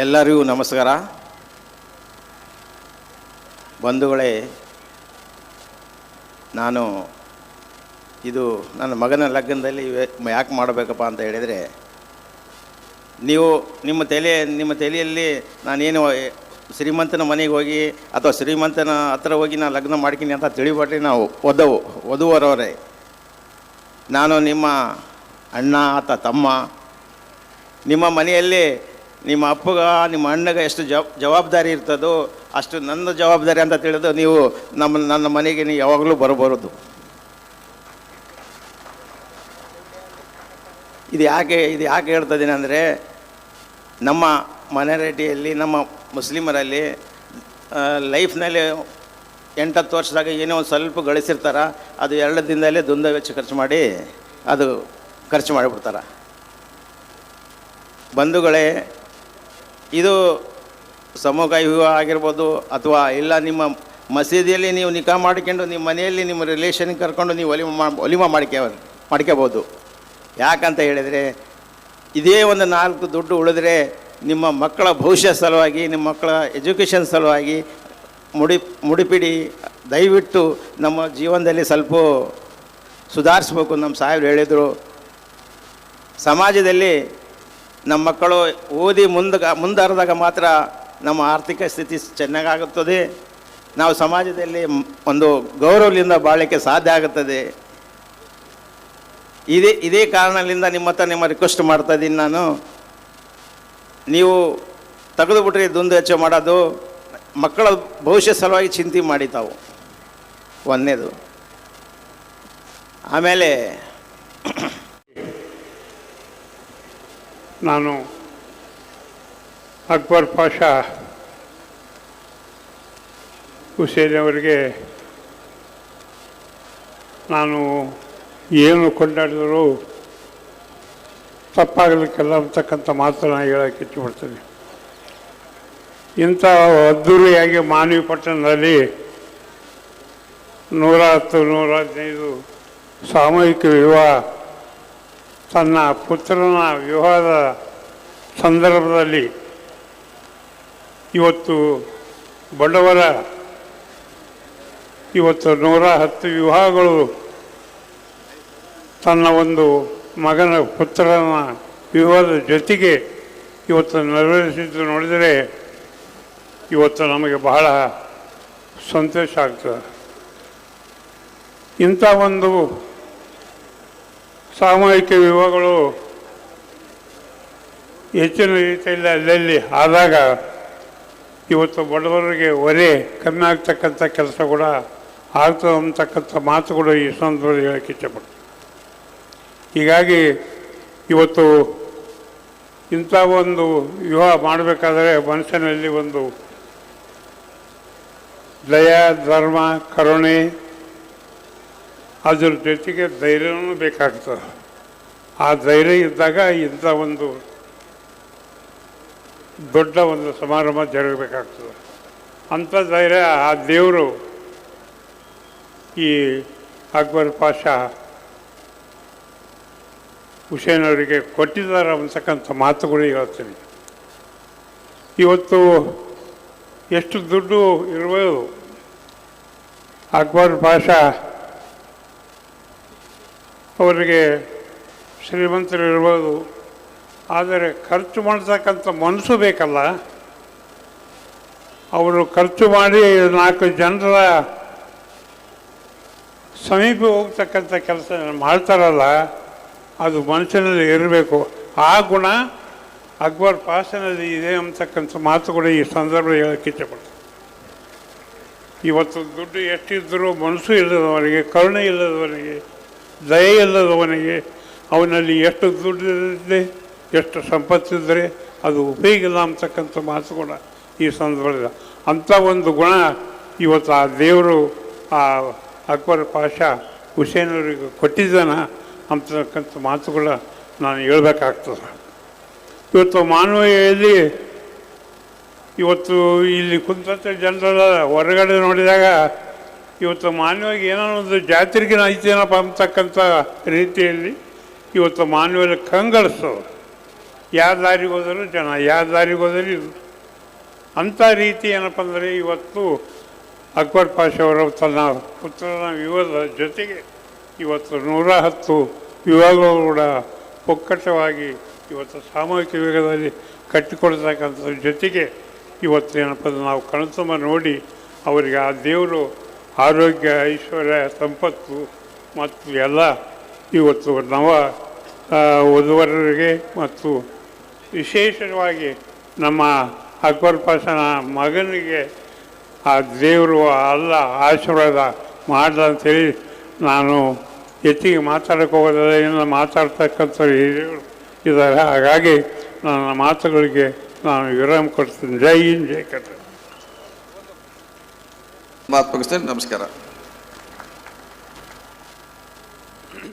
ಎಲ್ಲರಿಗೂ ನಮಸ್ಕಾರ. ಬಂಧುಗಳೇ, ನಾನು ಇದು ನನ್ನ ಮಗನ ಲಗ್ನದಲ್ಲಿ ಯಾಕೆ ಮಾಡಬೇಕಪ್ಪ ಅಂತ ಹೇಳಿದರೆ, ನೀವು ನಿಮ್ಮ ತಲೆಯಲ್ಲಿ ನಾನೇನು ಶ್ರೀಮಂತನ ಮನೆಗೆ ಹೋಗಿ ಅಥವಾ ಶ್ರೀಮಂತನ ಹತ್ರ ಹೋಗಿ ನಾನು ಲಗ್ನ ಮಾಡ್ತೀನಿ ಅಂತ ತಿಳಿಬಟ್ರಿ. ನಾವು ವಧುವರವರೇ, ನಾನು ನಿಮ್ಮ ಅಣ್ಣ ಅಥವಾ ತಮ್ಮ. ನಿಮ್ಮ ಮನೆಯಲ್ಲಿ ನಿಮ್ಮ ಅಪ್ಪಗ ನಿಮ್ಮ ಅಣ್ಣಗೆ ಎಷ್ಟು ಜವಾಬ್ದಾರಿ ಇರ್ತದೋ ಅಷ್ಟು ನನ್ನ ಜವಾಬ್ದಾರಿ ಅಂತ ತಿಳಿದು ನೀವು ನನ್ನ ಮನೆಗೆ ನೀವು ಯಾವಾಗಲೂ ಬರಬಾರದು. ಇದು ಯಾಕೆ ಹೇಳ್ತಿದ್ದೀನಿ ಅಂದರೆ, ನಮ್ಮ ಮೈನಾರಿಟಿಯಲ್ಲಿ ನಮ್ಮ ಮುಸ್ಲಿಮರಲ್ಲಿ ಲೈಫ್ನಲ್ಲಿ 8-10 ವರ್ಷದಾಗ ಏನೋ ಒಂದು ಸ್ವಲ್ಪ ಗಳಿಸಿರ್ತಾರೆ. ಅದು 2 ದಿನದಲ್ಲೇ ದುಂದ ವೆಚ್ಚ ಖರ್ಚು ಮಾಡಿಬಿಡ್ತಾರೆ. ಬಂಧುಗಳೇ, ಇದು ಸಮೂಹ ವಿವಾಹ ಆಗಿರ್ಬೋದು ಅಥವಾ ಇಲ್ಲ ನಿಮ್ಮ ಮಸೀದಿಯಲ್ಲಿ ನೀವು ನಿಕಾ ಮಾಡಿಕೊಂಡು ನಿಮ್ಮ ಮನೆಯಲ್ಲಿ ನಿಮ್ಮ ರಿಲೇಷನ್ಗೆ ಕರ್ಕೊಂಡು ನೀವು ಒಲಿಮ ಮಾಡ್ಕೋಬೋದು. ಯಾಕಂತ ಹೇಳಿದರೆ, ಇದೇ ಒಂದು 4 ದುಡ್ಡು ಉಳಿದ್ರೆ ನಿಮ್ಮ ಮಕ್ಕಳ ಭವಿಷ್ಯ ಸಲುವಾಗಿ, ನಿಮ್ಮ ಮಕ್ಕಳ ಎಜುಕೇಷನ್ ಸಲುವಾಗಿ ಮುಡಿಪಿಡಿ. ದಯವಿಟ್ಟು ನಮ್ಮ ಜೀವನದಲ್ಲಿ ಸ್ವಲ್ಪ ಸುಧಾರಿಸ್ಬೇಕು. ನಮ್ಮ ಸಾಹೇಬರು ಹೇಳಿದರು, ಸಮಾಜದಲ್ಲಿ ನಮ್ಮ ಮಕ್ಕಳು ಓದಿ ಮುಂದಾದಾಗ ಮಾತ್ರ ನಮ್ಮ ಆರ್ಥಿಕ ಸ್ಥಿತಿ ಚೆನ್ನಾಗಾಗುತ್ತದೆ. ನಾವು ಸಮಾಜದಲ್ಲಿ ಒಂದು ಗೌರವದಿಂದ ಬಾಳಲಿಕ್ಕೆ ಸಾಧ್ಯ ಆಗುತ್ತದೆ. ಇದೇ ಕಾರಣದಿಂದ ನಿಮ್ಮ ರಿಕ್ವೆಸ್ಟ್ ಮಾಡ್ತಾಯಿದ್ದೀನಿ ನಾನು. ನೀವು ತೆಗೆದುಬಿಟ್ರೆ ದುಂದು ವೆಚ್ಚ ಮಾಡೋದು, ಮಕ್ಕಳ ಭವಿಷ್ಯ ಸಲುವಾಗಿ ಚಿಂತೆ ಮಾಡಿ ತಾವು. ಒಂದನೇದು. ಆಮೇಲೆ ನಾನು ಅಕ್ಬರ್ ಪಾಷಾ ಹುಸೇನ್ ಅವರಿಗೆ ನಾನು ಏನು ಕೊಂಡಾಡಿದರೂ ತಪ್ಪಾಗಲಿಕ್ಕೆಲ್ಲ ಅಂತಕ್ಕಂಥ ಮಾತನ್ನು ಹೇಳೋಕ್ಕೆ ಇಚ್ಛೆಪಡ್ತೀನಿ. ಇಂಥ ಅದ್ಧೂರಿಯಾಗಿ ಮಾನವಿ ಪಟ್ಟಣದಲ್ಲಿ 110-115 ಸಾಮೂಹಿಕ ವಿವಾಹ, ತನ್ನ ಪುತ್ರನ ವಿವಾಹದ ಸಂದರ್ಭದಲ್ಲಿ ಇವತ್ತು ಬಡವರ 110 ವಿವಾಹಗಳು ತನ್ನ ಒಂದು ಮಗನ ಪುತ್ರನ ವಿವಾಹದ ಜೊತೆಗೆ ಇವತ್ತು ನೆರವೇರಿಸಿದ್ದು ನೋಡಿದರೆ ಇವತ್ತು ನಮಗೆ ಬಹಳ ಸಂತೋಷ ಆಗ್ತದೆ. ಇಂಥ ಒಂದು ಸಾಮೂಹಿಕ ವಿವಾಹಗಳು ಹೆಚ್ಚಿನ ರೀತಿಯಲ್ಲಿ ಅಲ್ಲಲ್ಲಿ ಆದಾಗ ಇವತ್ತು ಬಡವರಿಗೆ ಹೊರೆ ಕಮ್ಮಿ ಆಗ್ತಕ್ಕಂಥ ಕೆಲಸ ಕೂಡ ಆಗ್ತದೆ ಅಂತಕ್ಕಂಥ ಮಾತುಗಳು ಈ ಸಂದರ್ಭದಲ್ಲಿ ಹೇಳಕ್ಕೆ ಇಚ್ಛೆಪಡ್ತೀನಿ. ಹೀಗಾಗಿ ಇವತ್ತು ಇಂಥ ಒಂದು ವಿವಾಹ ಮಾಡಬೇಕಾದ್ರೆ ಮನುಷ್ಯನಲ್ಲಿ ಒಂದು ದಯ, ಧರ್ಮ, ಕರುಣೆ, ಅದ್ರ ಜೊತೆಗೆ ಧೈರ್ಯನೂ ಬೇಕಾಗ್ತದೆ. ಆ ಧೈರ್ಯ ಇದ್ದಾಗ ಇಂಥ ಒಂದು ದೊಡ್ಡ ಒಂದು ಸಮಾರಂಭ ಜರಗಬೇಕಾಗ್ತದೆ. ಅಂಥ ಧೈರ್ಯ ಆ ದೇವರು ಈ ಅಕ್ಬರ್ ಪಾಷಾ ಹುಸೇನ್ ಅವರಿಗೆ ಕೊಟ್ಟಿದ್ದಾರೆ ಅಂತಕ್ಕಂಥ ಮಾತುಗಳು ಹೇಳ್ತೀನಿ. ಇವತ್ತು ಎಷ್ಟು ದುಡ್ಡು ಇರ್ಬೋದು, ಅಕ್ಬರ್ ಪಾಷಾ ಅವರಿಗೆ ಶ್ರೀಮಂತರಿರ್ಬೋದು, ಆದರೆ ಖರ್ಚು ಮಾಡ್ತಕ್ಕಂಥ ಮನಸ್ಸು ಬೇಕಲ್ಲ. ಅವರು ಖರ್ಚು ಮಾಡಿ 4 ಜನರ ಸಮೀಪ ಹೋಗ್ತಕ್ಕಂಥ ಕೆಲಸ ಮಾಡ್ತಾರಲ್ಲ, ಅದು ಮನುಷ್ಯನಲ್ಲಿ ಇರಬೇಕು. ಆ ಗುಣ ಅಕ್ಬರ್ ಪಾಷಾನಲ್ಲಿ ಇದೆ ಅಂತಕ್ಕಂಥ ಮಾತುಗಳು ಈ ಸಂದರ್ಭದಲ್ಲಿ ಹೇಳೋಕ್ಕೆ ಇಚ್ಛೆಪಡ್ತೀನಿ. ಇವತ್ತು ದುಡ್ಡು ಎಷ್ಟಿದ್ದರೂ ಮನಸ್ಸು ಇಲ್ಲದವನಿಗೆ, ಕರುಣೆ ಇಲ್ಲದವನಿಗೆ, ದಯೆ ಇಲ್ಲದವನಿಗೆ ಅವನಲ್ಲಿ ಎಷ್ಟು ದುಡ್ಡಿದೆ, ಎಷ್ಟು ಸಂಪತ್ತಿದ್ದರೆ ಅದು ಉಪಯೋಗ ಇಲ್ಲ ಅಂತಕ್ಕಂಥ ಮಾತು ಕೂಡ ಈ ಸಂದರ್ಭದಲ್ಲಿ. ಅಂಥ ಒಂದು ಗುಣ ಇವತ್ತು ಆ ದೇವರು ಆ ಅಕ್ಬರ್ ಪಾಷಾ ಹುಸೇನ್ ಅವರಿಗೆ ಕೊಟ್ಟಿದ್ದಾನ ಅಂತಕ್ಕಂಥ ಮಾತುಗಳ ನಾನು ಹೇಳಬೇಕಾಗ್ತದೆ. ಇವತ್ತು ಮಾನವೀಯಲ್ಲಿ ಇವತ್ತು ಇಲ್ಲಿ ಕುಂತ ಜನರೆಲ್ಲ ಹೊರಗಡೆ ನೋಡಿದಾಗ ಇವತ್ತು ಮಾನವಿಗೆ ಏನೋ ಒಂದು ಜಾತ್ರೆಗಿನ ಐತೇನಪ್ಪ ಅಂತಕ್ಕಂಥ ರೀತಿಯಲ್ಲಿ ಇವತ್ತು ಮಾನವೀಯ ಕಂಗಳಿಸ್ತವೆ. ಯಾವ ದಾರಿಗೆ ಹೋದರೂ ಜನ, ಯಾವ ದಾರಿಗೆ ಹೋದರೂ ಇದು. ಅಂಥ ರೀತಿ ಏನಪ್ಪ ಅಂದರೆ ಇವತ್ತು ಅಕ್ಬರ್ ಪಾಷವರು ತನ್ನ ಪುತ್ರನ ವಿವಾಹದ ಜೊತೆಗೆ ಇವತ್ತು 110 ವಿವಾಹಗಳು ಕೂಡ ಒಕ್ಕಟ್ಟವಾಗಿ ಇವತ್ತು ಸಾಮೂಹಿಕ ವೇಗದಲ್ಲಿ ಕಟ್ಟಿಕೊಡ್ತಕ್ಕಂಥದ್ರ ಜೊತೆಗೆ ಇವತ್ತು ಏನಪ್ಪ ಅಂದ್ರೆ ನಾವು ಕಣ್ತುಂಬ ನೋಡಿ ಅವರಿಗೆ ಆ ದೇವರು ಆರೋಗ್ಯ, ಐಶ್ವರ್ಯ, ಸಂಪತ್ತು ಮತ್ತು ಎಲ್ಲ ಇವತ್ತು ನವ ವಧುವರರಿಗೆ ಮತ್ತು ವಿಶೇಷವಾಗಿ ನಮ್ಮ ಅಕ್ಬರ್ ಪಾಷನ ಮಗನಿಗೆ ಆ ದೇವರು ಅಲ್ಲ ಆಶೀರ್ವಾದ ಮಾಡಲ್ಲ ಅಂತೇಳಿ ನಾನು ಹೆಚ್ಚಿಗೆ ಮಾತಾಡೋಕ್ಕೆ ಹೋಗೋದಿಲ್ಲ. ಇನ್ನು ಮಾತಾಡ್ತಕ್ಕಂಥವ್ರು ಹಿರಿಯರು ಇದ್ದಾರೆ. ಹಾಗಾಗಿ ನನ್ನ ಮಾತುಗಳಿಗೆ ನಾನು ವಿರಾಮ ಕೊಡ್ತೀನಿ. ಜೈ ಹಿಂದ್, ಜೈ ಕರ್ನಾಟಕ. ಮಾತು ಮುಗಿಸ್ತೇನೆ. ನಮಸ್ಕಾರ.